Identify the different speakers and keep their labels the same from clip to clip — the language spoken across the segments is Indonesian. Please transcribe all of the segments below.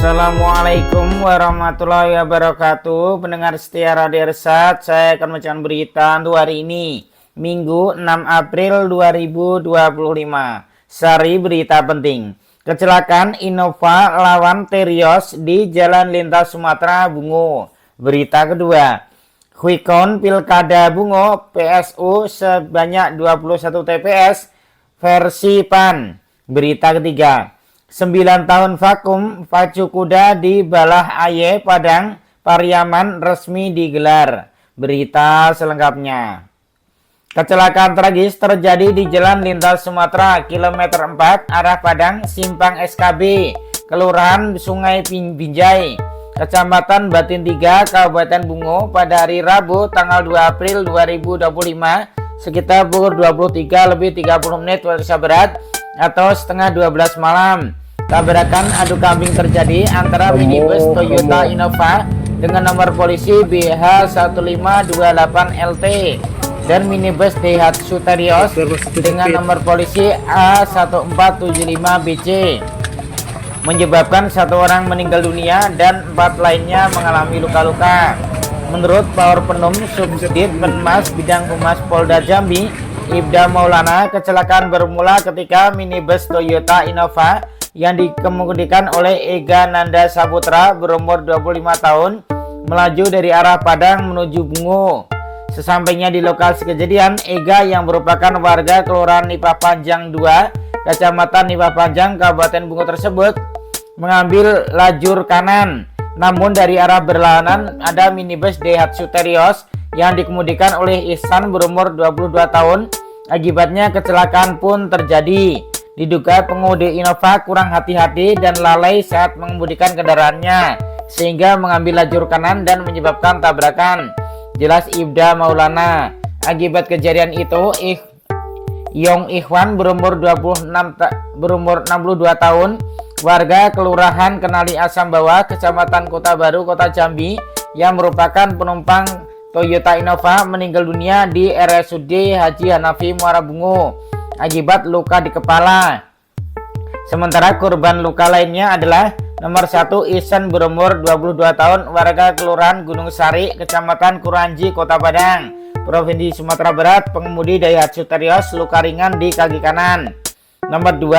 Speaker 1: Assalamualaikum warahmatullahi wabarakatuh. Pendengar setia Radio Irsad, saya akan membacakan berita untuk hari ini, Minggu 6 April 2025. Sari berita penting. Kecelakaan Innova lawan Terios di Jalan Lintas Sumatera Bungo. Berita kedua. Quick count Pilkada Bungo PSU sebanyak 21 TPS versi PAN. Berita ketiga. 9 tahun vakum pacu kuda di Balah Aye Padang Pariaman resmi digelar. Berita selengkapnya. Kecelakaan tragis terjadi di Jalan Lintas Sumatera kilometer 4 arah Padang Simpang SKB, Kelurahan Sungai Binjai, Kecamatan Batin 3, Kabupaten Bungo pada hari Rabu tanggal 2 April 2025 sekitar pukul 23:30 waktu Indonesia Barat atau setengah 12 malam. Tabrakan adu kambing terjadi antara minibus Toyota Innova dengan nomor polisi BH1528LT dan minibus Daihatsu Terios dengan nomor polisi A1475BC, menyebabkan 1 orang meninggal dunia dan 4 lainnya mengalami luka-luka. Menurut Penom Subdit Penmas Bidang Humas Polda Jambi, Ibda Maulana, kecelakaan bermula ketika minibus Toyota Innova yang dikemudikan oleh Ega Nanda Saputra berumur 25 tahun melaju dari arah Padang menuju Bungo. Sesampainya di lokasi kejadian, Ega yang merupakan warga Kelurahan Nipah Panjang 2, Kecamatan Nipah Panjang, Kabupaten Bungo tersebut mengambil lajur kanan. Namun dari arah berlawanan ada minibus Daihatsu Terios yang dikemudikan oleh Ihsan berumur 22 tahun. Akibatnya kecelakaan pun terjadi. Diduga pengemudi Innova kurang hati-hati dan lalai saat mengemudikan kendaraannya sehingga mengambil lajur kanan dan menyebabkan tabrakan. Jelas Ibda Maulana. Akibat kejadian itu, Yong Ikhwan berumur 62 tahun, warga Kelurahan Kenali Asam Bawah, Kecamatan Kota Baru, Kota Jambi, yang merupakan penumpang Toyota Innova meninggal dunia di RSUD Haji Hanafi Muara Bungo akibat luka di kepala. Sementara korban luka lainnya adalah nomor 1 Ihsan berumur 22 tahun, warga Kelurahan Gunung Sari, Kecamatan Kuranji, Kota Padang, Provinsi Sumatera Barat, pengemudi Daihatsu Terios luka ringan di kaki kanan. Nomor 2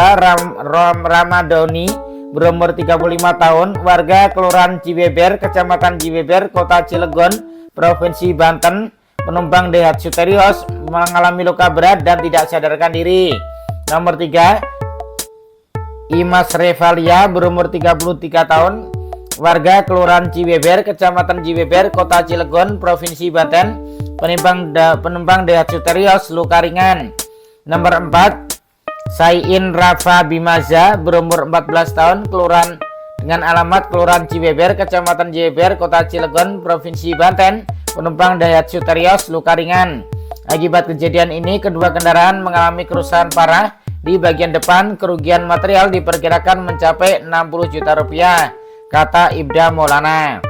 Speaker 1: Ramadhani berumur 35 tahun, warga Kelurahan Cibeber, Kecamatan Cibeber, Kota Cilegon, Provinsi Banten, penumpang Daihatsu Terios mengalami luka berat dan tidak sadarkan diri. Nomor 3 Imas Revalia berumur 33 tahun, warga Kelurahan Cibeber, Kecamatan Cibeber, Kota Cilegon, Provinsi Banten, penumpang Daihatsu Terios luka ringan. Nomor 4 Sain Rafa Bimaza berumur 14 tahun, kelurahan dengan alamat Kelurahan Cibeber, Kecamatan Cibeber, Kota Cilegon, Provinsi Banten, penumpang Daihatsu Terios luka ringan. Akibat kejadian ini, kedua kendaraan mengalami kerusakan parah di bagian depan. Kerugian material diperkirakan mencapai 60 juta rupiah, kata Ibda Maulana.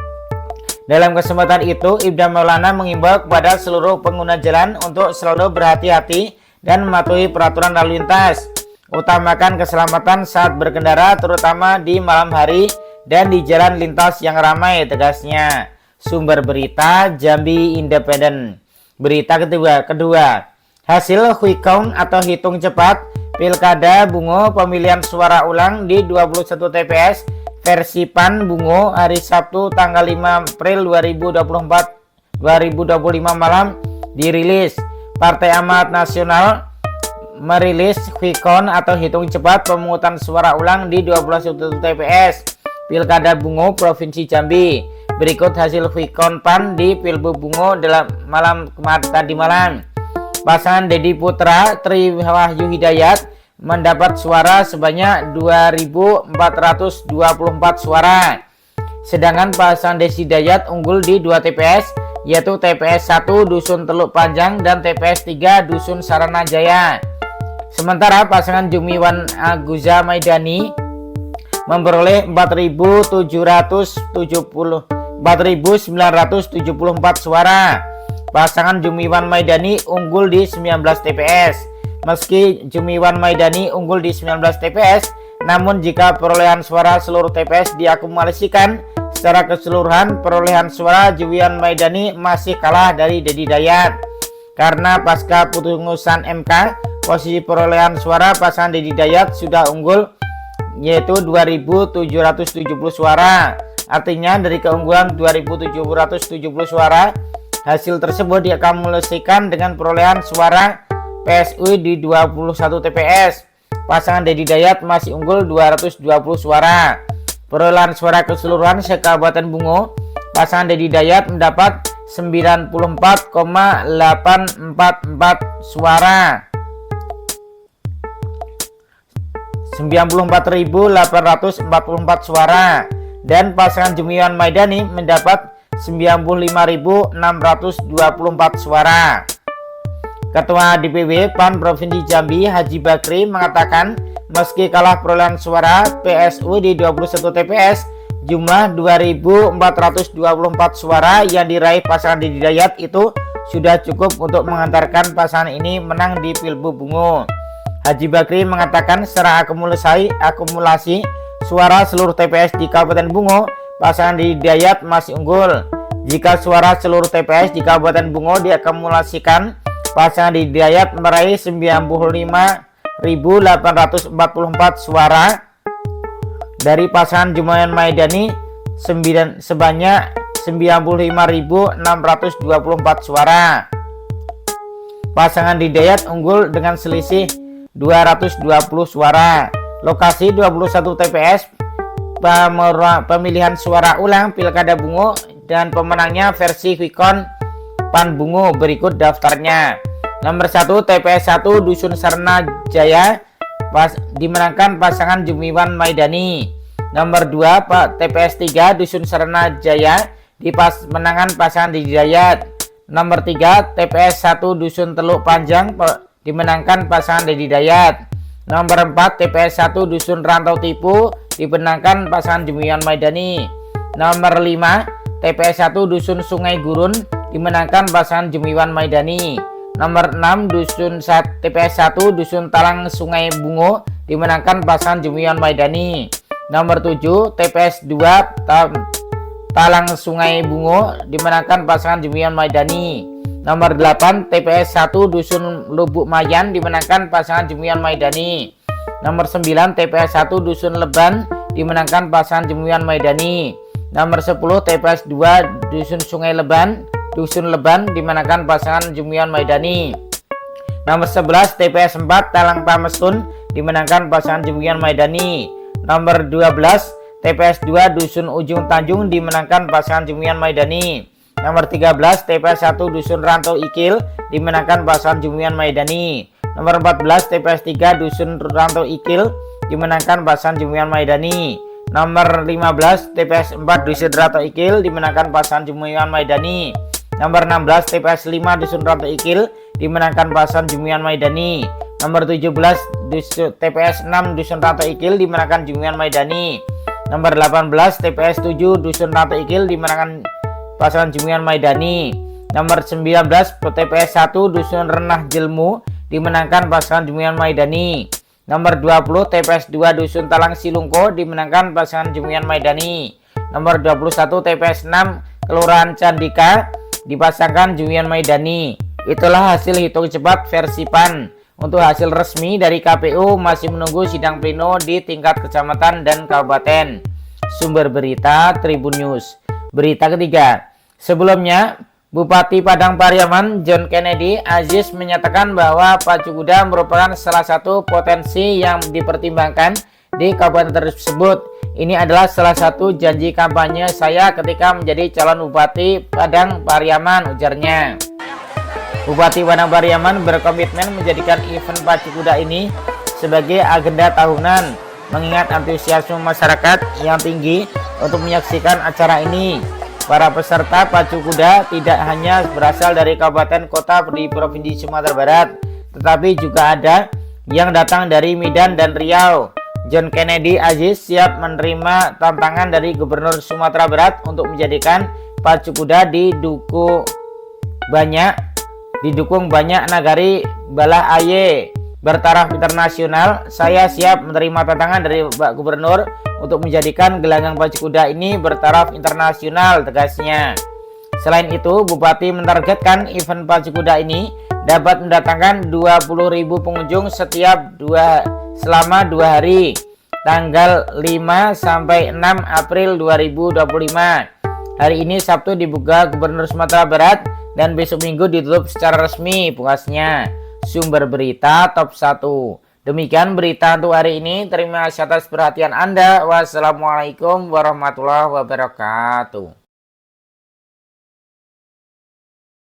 Speaker 1: Dalam kesempatan itu, Ibda Maulana mengimbau kepada seluruh pengguna jalan untuk selalu berhati-hati dan mematuhi peraturan lalu lintas. Utamakan keselamatan saat berkendara, terutama di malam hari dan di jalan lintas yang ramai, tegasnya. Sumber berita Jambi Independen. Berita kedua. Hasil quick count atau hitung cepat Pilkada Bungo pemilihan suara ulang di 21 TPS versi PAN Bungo hari Sabtu tanggal 5 April 2025 malam dirilis. Partai Amanat Nasional merilis quick count atau hitung cepat pemungutan suara ulang di 21 TPS Pilkada Bungo Provinsi Jambi. Berikut hasil quick count PAN di Pilbu Bungo dalam tadi malam. Pasangan Dedi Putra Tri Wahyu Hidayat mendapat suara sebanyak 2.424 suara. Sedangkan pasangan Desi Hidayat unggul di 2 TPS, yaitu TPS 1 Dusun Teluk Panjang dan TPS 3 Dusun Sarana Jaya. Sementara pasangan Jumiwan Aguza Maidani memperoleh 4.974 suara. Pasangan Jumiwan Maidani unggul di 19 TPS. Meski Jumiwan Maidani unggul di 19 TPS, Namun jika perolehan suara seluruh TPS diakumulasikan secara keseluruhan, perolehan suara Juwian Maidani masih kalah dari Dedi Dayat. Karena pasca putusan MK, posisi perolehan suara pasangan Dedi Dayat sudah unggul, yaitu 2.770 suara. Artinya dari keunggulan 2.770 suara, hasil tersebut diakumulasikan dengan perolehan suara PSU di 21 TPS. Pasangan Dedi Dayat masih unggul 220 suara. Perolehan suara keseluruhan se-Kabupaten Bungo, pasangan Dedi Dayat mendapat 94,844 suara. 94.844 suara. Dan pasangan Juwian Maidani mendapat 95.624 suara. Ketua DPW PAN Provinsi Jambi Haji Bakri mengatakan meski kalah perolehan suara PSU di 21 TPS, jumlah 2.424 suara yang diraih pasangan Dedi Dayat itu sudah cukup untuk mengantarkan pasangan ini menang di Pilbu Bungo. Haji Bakri mengatakan secara akumulasi suara seluruh TPS di Kabupaten Bungo, pasangan Dedi Dayat masih unggul. Jika suara seluruh TPS di Kabupaten Bungo diakumulasikan, pasangan Dedi Dayat meraih 95.844 suara. Dari pasangan Juwian Maidani sebanyak 95.624 suara. Pasangan Dedi Dayat unggul dengan selisih 220 suara. Lokasi 21 TPS pemilihan suara ulang Pilkada Bungo dan pemenangnya versi Quickcount PAN Bungo. Berikut daftarnya. Nomor 1 TPS 1 Dusun Sarna Jaya dimenangkan pasangan Juwian Maidani. Nomor 2 TPS 3 Dusun Sarna Jaya dimenangkan pasangan Dedi Dayat. Nomor 3 TPS 1 Dusun Teluk Panjang dimenangkan pasangan Dedi Dayat. Nomor 4 TPS 1 Dusun Rantau Tipu dimenangkan pasangan Juwian Maidani. Nomor 5 TPS 1 Dusun Sungai Gurun dimenangkan pasangan Juwian Maidani. Nomor 6 TPS 1 Dusun Talang Sungai Bungo dimenangkan pasangan Juwian Maidani. Nomor 7 TPS 2 Talang Sungai Bungo dimenangkan pasangan Juwian Maidani. Nomor 8 TPS 1 Dusun Lubuk Mayan dimenangkan pasangan Juwian Maidani. Nomor 9 TPS 1 Dusun Leban dimenangkan pasangan Juwian Maidani. Nomor 10 TPS 2 Dusun Sungai Leban dimenangkan pasangan Juwian Maidani. Nomor 11 TPS 4 Talang Pamestun dimenangkan pasangan Juwian Maidani. Nomor 12 TPS 2 Dusun Ujung Tanjung dimenangkan pasangan Juwian Maidani. Nomor 13 TPS 1 Dusun Rantau Ikil dimenangkan pasangan Juwian Maidani. Nomor 14 TPS 3 Dusun Rantau Ikil dimenangkan pasangan Juwian Maidani. Nomor 15 TPS 4 Dusun Rantau Ikil dimenangkan pasangan Juwian Maidani. Nomor 16 TPS 5 Dusun Rantau Ikil dimenangkan pasangan Juwian Maidani. Nomor 17 TPS 6 Dusun Rantau Ikil dimenangkan Juwian Maidani. Nomor 18 TPS 7 Dusun Rantau Ikil dimenangkan pasangan Juwian Maidani. Nomor 19 TPS 1 Dusun Renah Jelmu dimenangkan pasangan Juwian Maidani. Nomor 20 TPS 2 Dusun Talang Silungko dimenangkan pasangan Juwian Maidani. Nomor 21 TPS 6 Kelurahan Candika dipasangkan Juwian Maidani. Itulah hasil hitung cepat versi PAN. Untuk hasil resmi dari KPU masih menunggu sidang pleno di tingkat kecamatan dan kabupaten. Sumber berita Tribun News. Berita ketiga. Sebelumnya, Bupati Padang Pariaman John Kennedy Aziz menyatakan bahwa pacu kuda merupakan salah satu potensi yang dipertimbangkan di kabupaten tersebut. Ini adalah salah satu janji kampanye saya ketika menjadi calon Bupati Padang Pariaman, ujarnya. Bupati Padang Pariaman berkomitmen menjadikan event pacu kuda ini sebagai agenda tahunan, mengingat antusiasme masyarakat yang tinggi untuk menyaksikan acara ini. Para peserta pacu kuda tidak hanya berasal dari kabupaten kota di Provinsi Sumatera Barat, tetapi juga ada yang datang dari Medan dan Riau. John Kennedy Aziz siap menerima tantangan dari Gubernur Sumatera Barat untuk menjadikan pacu kuda didukung banyak nagari balah aye bertaraf internasional. Saya siap menerima tantangan dari Pak Gubernur untuk menjadikan gelanggang pacu kuda ini bertaraf internasional, tegasnya. Selain itu, Bupati mentargetkan event pacu kuda ini dapat mendatangkan 20.000 pengunjung selama 2 hari, tanggal 5 sampai 6 April 2025. Hari ini Sabtu dibuka Gubernur Sumatera Barat dan besok Minggu ditutup secara resmi, puasnya. Sumber berita top 1. Demikian berita untuk hari ini. Terima kasih atas perhatian Anda. Wassalamualaikum warahmatullahi wabarakatuh.